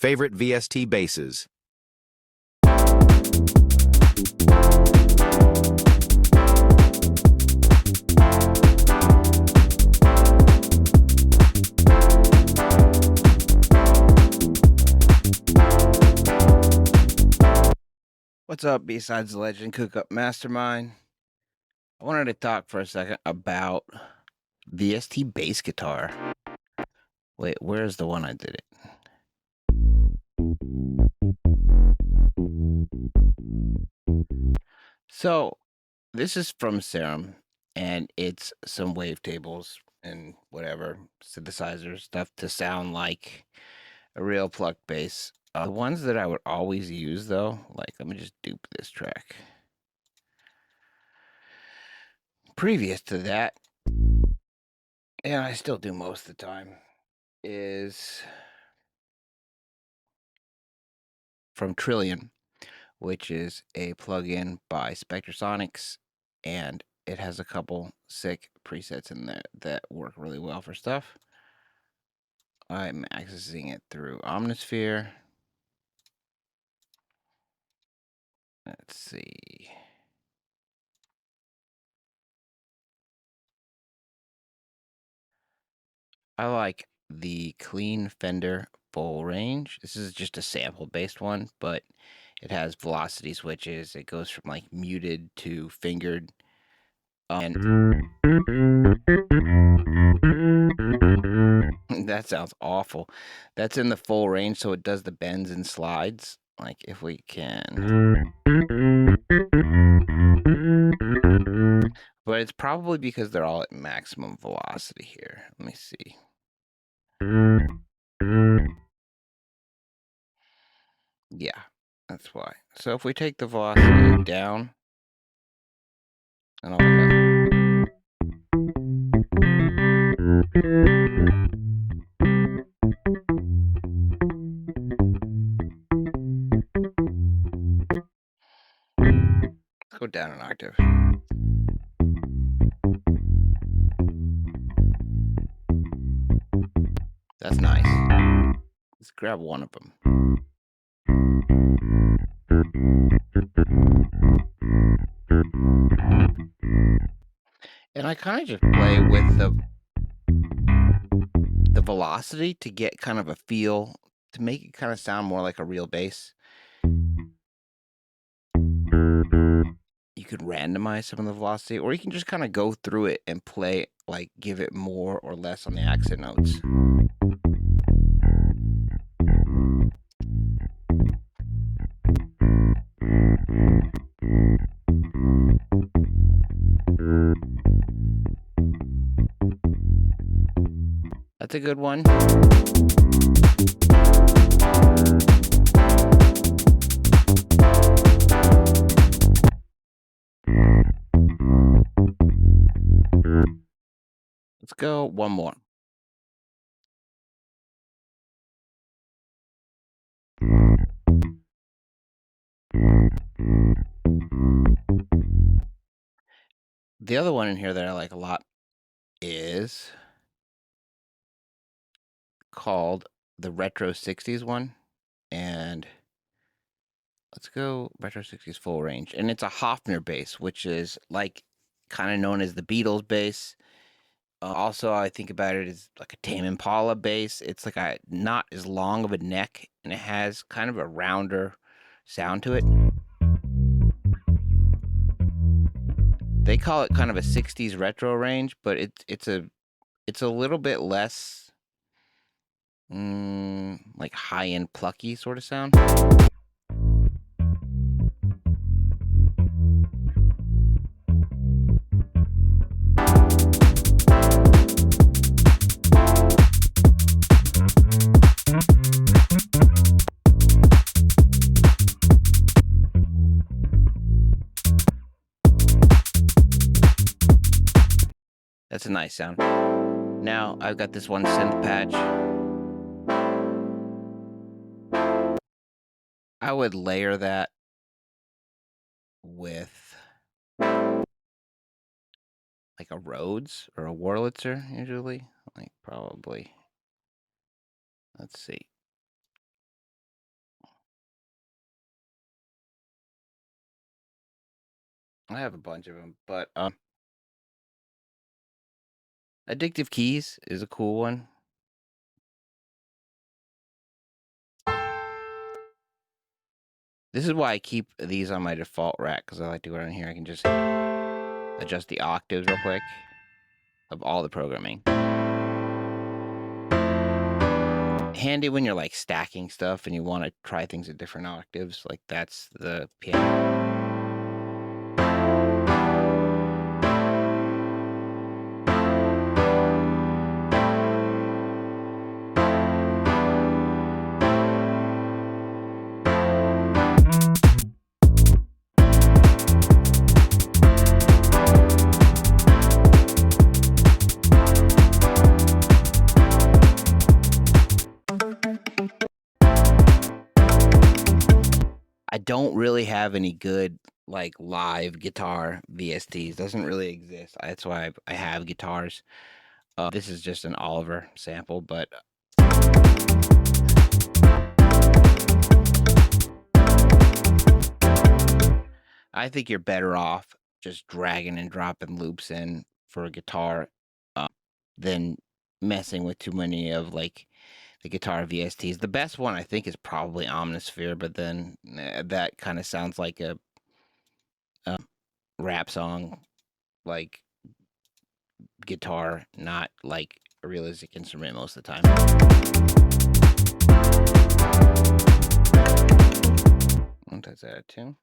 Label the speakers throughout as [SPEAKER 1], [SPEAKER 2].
[SPEAKER 1] Favorite VST basses.
[SPEAKER 2] What's up, B-Sides Legend Cook-Up Mastermind? I wanted to talk for a second about VST bass guitar. Wait, where's the one I did it? So, this is from Serum, and it's some wavetables and whatever, synthesizer stuff to sound like a real plucked bass. The ones that I would always use, though, like, let me just dupe this track. Previous to that, and I still do most of the time, is from Trilian, which is a plugin by Spectrasonics, and it has a couple sick presets in there that work really well for stuff. I'm accessing it through Omnisphere. Let's see. I like the Clean Fender full range. This is just a sample based one, but it has velocity switches. It goes from like muted to fingered. And that sounds awful. That's in the full range, so it does the bends and slides. Like if we can. But it's probably because they're all at maximum velocity here. Let me see. Yeah, that's why. So if we take the velocity down, and all let's go down an octave. That's nice. Let's grab one of them. And I kind of just play with the velocity to get kind of a feel, to make it kind of sound more like a real bass. You could randomize some of the velocity, or you can just kind of go through it and play, like give it more or less on the accent notes. That's a good one. Let's go one more. The other one in here that I like a lot is called the Retro 60s one. And let's go Retro 60s full range. And it's a Hofner bass, which is like kind of known as the Beatles bass. Also, I think about it as like a Tame Impala bass. It's like a not as long of a neck, and it has kind of a rounder sound to it. They call it kind of a 60s retro range, but it's a little bit less like high-end plucky sort of sound. That's a nice sound. Now I've got this one synth patch. I would layer that with like a Rhodes or a Wurlitzer usually. Like probably. Let's see. I have a bunch of them, but Addictive Keys is a cool one. This is why I keep these on my default rack, because I like to go down here. I can just adjust the octaves real quick of all the programming. Handy when you're like stacking stuff and you want to try things at different octaves. Like that's the piano. I don't really have any good like live guitar VSTs. Doesn't really exist. That's why I have guitars. This is just an Oliver sample, but I think you're better off just dragging and dropping loops in for a guitar than messing with too many of like the guitar VSTs. The best one I think is probably Omnisphere, but then that kind of sounds like a rap song, like guitar, not like a realistic instrument most of the time. What does that too?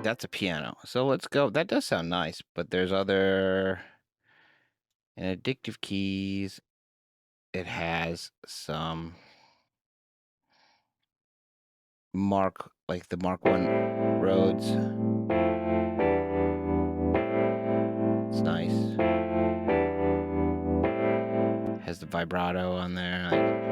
[SPEAKER 2] That's a piano. So let's go. That does sound nice, but there's other and Addictive Keys. It has some like the Mark 1 Rhodes. It's nice. Has the vibrato on there.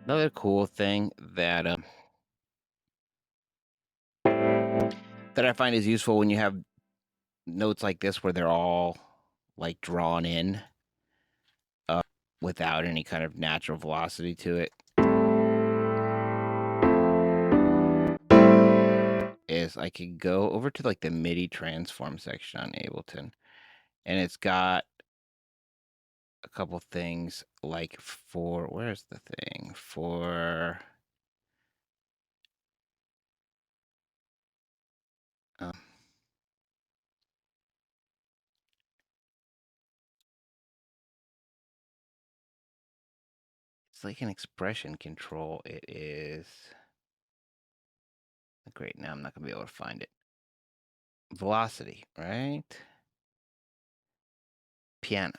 [SPEAKER 2] Another cool thing that I find is useful when you have notes like this where they're all like drawn in without any kind of natural velocity to it is I could go over to like the MIDI transform section on Ableton, and it's got a couple things like for where's the thing for it's like an expression control. It is great. Now I'm not gonna be able to find it. Velocity, right? Piano.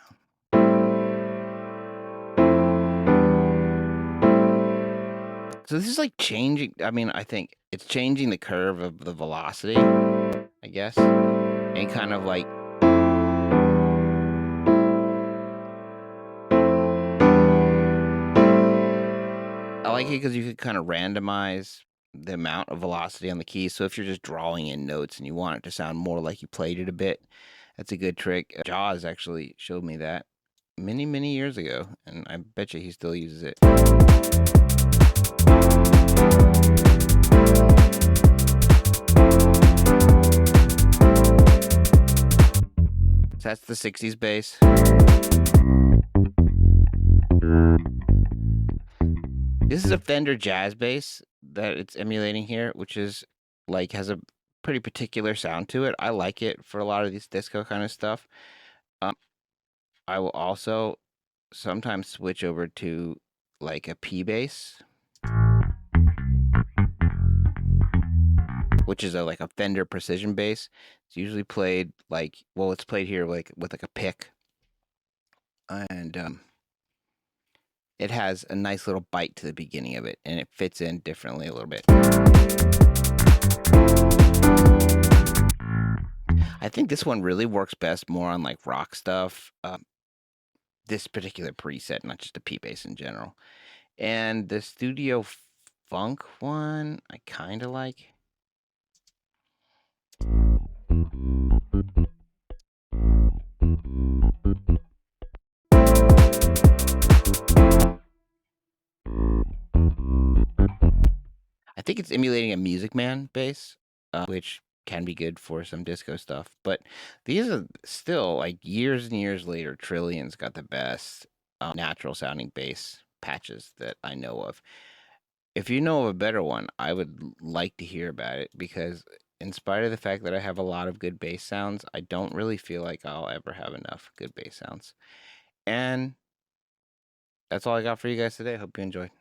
[SPEAKER 2] So this is like changing. I mean, I think it's changing the curve of the velocity, I guess, and kind of like I like it because you could kind of randomize the amount of velocity on the keys. So if you're just drawing in notes and you want it to sound more like you played it a bit, that's a good trick. Jaws actually showed me that many, many years ago, and I bet you he still uses it. So that's the 60s bass. This is a Fender Jazz bass that it's emulating here, which is like has a pretty particular sound to it. I like it for a lot of these disco kind of stuff. I will also sometimes switch over to like a P bass, which is like a Fender Precision bass. It's usually played like, well, it's played here like with like a pick, and it has a nice little bite to the beginning of it, and it fits in differently a little bit. I think this one really works best more on like rock stuff. This particular preset, not just a P bass in general. And the Studio Funk one, I kind of like. I think it's emulating a Music Man bass, which can be good for some disco stuff. But these are still like years and years later. Trilian's got the best natural sounding bass patches that I know of. If you know of a better one, I would like to hear about it because, in spite of the fact that I have a lot of good bass sounds, I don't really feel like I'll ever have enough good bass sounds. And that's all I got for you guys today. Hope you enjoyed.